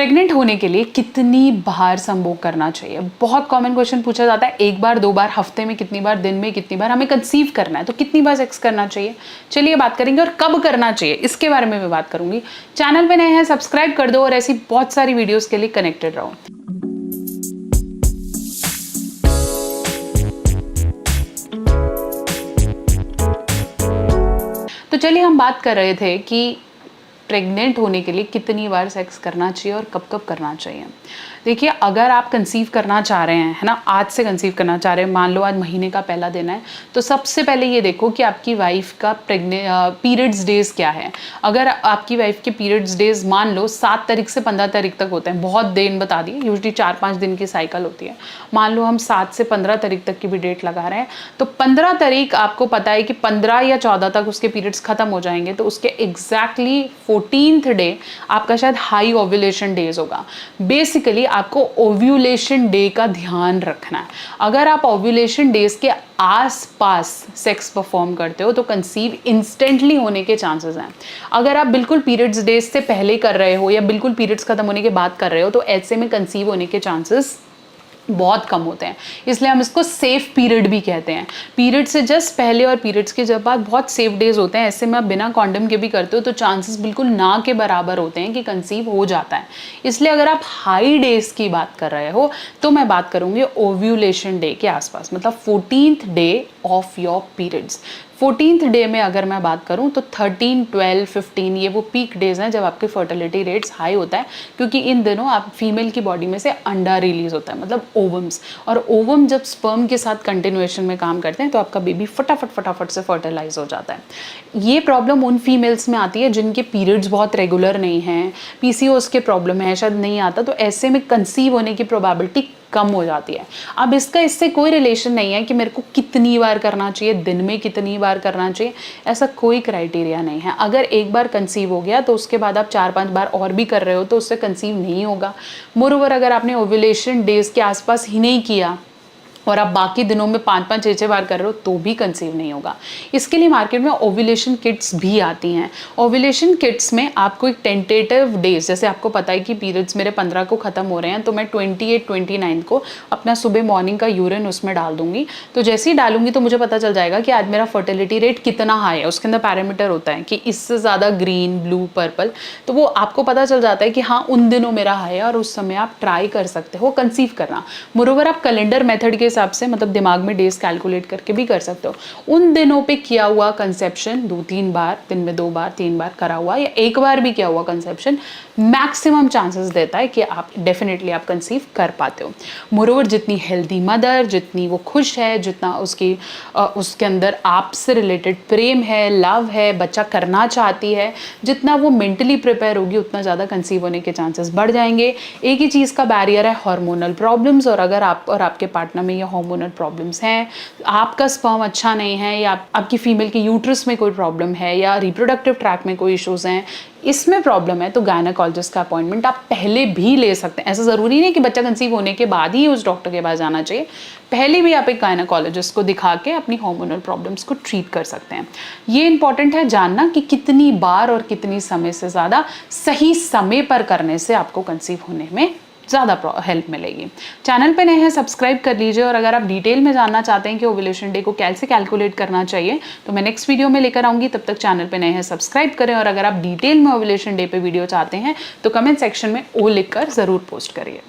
Pregnant होने के लिए कितनी बार संभोग करना चाहिए? बहुत कॉमन क्वेश्चन पूछा जाता है, एक बार, 2 बार, हफ्ते में कितनी बार, दिन में कितनी बार, हमें कंसीव करना है तो कितनी बार सेक्स करना चाहिए? चलिए बात करेंगे, और कब करना चाहिए इसके बारे में मैं बात करूंगी। चैनल पे नए हैं सब्सक्राइब कर दो और ऐसी बहुत सारी वीडियोस के लिए कनेक्टेड रहो। तो चलिए हम बात कर रहे थे कि प्रेग्नेंट होने के लिए कितनी बार सेक्स करना चाहिए और कब कब करना चाहिए। देखिए, अगर आप कंसीव करना चाह रहे हैं, है ना, आज से कंसीव करना चाह रहे हैं, मान लो आज महीने का पहला दिन है, तो सबसे पहले ये देखो कि आपकी वाइफ का पीरियड्स डेज क्या है। अगर आपकी वाइफ के पीरियड्स डेज मान लो 7 तारीख से 15 तारीख तक होते हैं, बहुत दिन बता दिए, यूजुअली 4-5 दिन की साइकिल होती है, मान लो हम 7 से 15 तारीख तक की भी डेट लगा रहे हैं, तो 15 तारीख आपको पता है कि 15 या 14 तक उसके पीरियड्स खत्म हो जाएंगे, तो उसके एग्जैक्टली 14th डे आपका शायद हाई ओव्यूलेशन डेज होगा। बेसिकली आपको ओव्यूलेशन डे का ध्यान रखना है। अगर आप ओव्यूलेशन डेज के आसपास सेक्स परफॉर्म करते हो तो कंसीव इंस्टेंटली होने के चांसेस हैं। अगर आप बिल्कुल पीरियड्स डेज से पहले कर रहे हो या बिल्कुल पीरियड्स खत्म होने के बाद कर रहे हो तो ऐसे में कंसीव होने के चांसेस बहुत कम होते हैं। इसलिए हम इसको सेफ पीरियड भी कहते हैं। पीरियड से जस्ट पहले और पीरियड्स के जब बाद बहुत सेफ डेज होते हैं, ऐसे में आप बिना कॉन्डम के भी करते हो तो चांसेस बिल्कुल ना के बराबर होते हैं कि कंसीव हो जाता है। इसलिए अगर आप हाई डेज की बात कर रहे हो तो मैं बात करूंगी ओव्यूलेशन डे के आसपास, मतलब 14th day of your periods. 14th day में अगर मैं बात करूं तो 13, 12, 15 ये वो पीक डेज हैं जब आपके फर्टिलिटी रेट्स हाई होता है, क्योंकि इन दिनों आप फीमेल की बॉडी में से अंडा रिलीज होता है, मतलब ओवम्स, और ओवम जब स्पर्म के साथ कंटिन्यूएशन में काम करते हैं तो आपका बेबी फटाफट से फर्टिलाइज हो जाता है। ये प्रॉब्लम उन फीमेल्स में आती है जिनके पीरियड्स बहुत रेगुलर नहीं हैं, पीसीओएस के प्रॉब्लम है, शायद नहीं आता, तो ऐसे में कंसीव होने की प्रोबेबिलिटी कम हो जाती है। अब इसका इससे कोई रिलेशन नहीं है कि मेरे को कितनी बार करना चाहिए, दिन में कितनी बार करना चाहिए, ऐसा कोई क्राइटेरिया नहीं है। अगर एक बार कंसीव हो गया तो उसके बाद आप 4-5 बार और भी कर रहे हो तो उससे कंसीव नहीं होगा। मोरओवर अगर आपने ओव्यूलेशन डेज के आसपास ही नहीं किया और आप बाकी दिनों में 5-5, 6-6 बार कर रहे हो तो भी कंसीव नहीं होगा। इसके लिए मार्केट में ओव्यूलेशन किट्स भी आती हैं। ओव्यूलेशन किट्स में आपको एक टेंटेटिव डेज, जैसे आपको पता है कि पीरियड्स मेरे 15 को ख़त्म हो रहे हैं तो मैं 28, 29 को अपना सुबह मॉर्निंग का यूरिन उसमें डाल दूंगी। तो जैसे ही डालूंगी तो मुझे पता चल जाएगा कि आज मेरा फर्टिलिटी रेट कितना हाई है। उसके अंदर पैरामीटर होता है कि इससे ज़्यादा ग्रीन, ब्लू, पर्पल, तो वो आपको पता चल जाता है कि हाँ उन दिनों मेरा हाई है और उस समय आप ट्राई कर सकते हो कंसीव करना। मोरोवर आप कैलेंडर मेथड के हिसाब से, मतलब दिमाग में डेज कैलकुलेट करके भी कर सकते हो। उन दिनों पे किया हुआ कंसेप्शन 2-3 बार, दिन में 2 बार, 3 बार करा हुआ या एक बार भी किया हुआ कंसेप्शन मैक्सिमम चांसेस देता है कि आप डेफिनेटली आप कंसीव कर पाते हो। मोरोवर जितनी हेल्दी मदर, जितनी वो खुश है, जितना उसके अंदर आपसे रिलेटेड प्रेम है, लव है, बच्चा करना चाहती है, जितना वो मेंटली प्रिपेयर होगी उतना ज़्यादा कंसीव होने के चांसेस बढ़ जाएंगे। एक ही चीज़ का बैरियर है, हार्मोनल प्रॉब्लम्स, और अगर आप और आपके पार्टनर में ये हार्मोनल प्रॉब्लम्स हैं, आपका स्पर्म अच्छा नहीं है या आपकी फीमेल के यूट्रस में कोई प्रॉब्लम है या रिप्रोडक्टिव ट्रैक में कोई इश्यूज हैं, इसमें प्रॉब्लम है, तो गायनेकोलॉजिस्ट का अपॉइंटमेंट आप पहले भी ले सकते हैं। ऐसा ज़रूरी नहीं कि बच्चा कंसीव होने के बाद ही उस डॉक्टर के पास जाना चाहिए, पहले भी आप एक गायनेकोलॉजिस्ट को दिखा के अपनी हार्मोनल प्रॉब्लम्स को ट्रीट कर सकते हैं। ये इंपॉर्टेंट है जानना कि कितनी बार और कितनी समय से ज़्यादा सही समय पर करने से आपको कंसीव होने में ज़्यादा हेल्प मिलेगी। चैनल पे नए हैं सब्सक्राइब कर लीजिए, और अगर आप डिटेल में जानना चाहते हैं कि ओव्यूलेशन डे को कैसे कैलकुलेट करना चाहिए तो मैं नेक्स्ट वीडियो में लेकर आऊँगी। तब तक चैनल पे नए हैं सब्सक्राइब करें, और अगर आप डिटेल में ओव्यूलेशन डे पे वीडियो चाहते हैं तो कमेंट सेक्शन में ओ लिखकर ज़रूर पोस्ट करिए।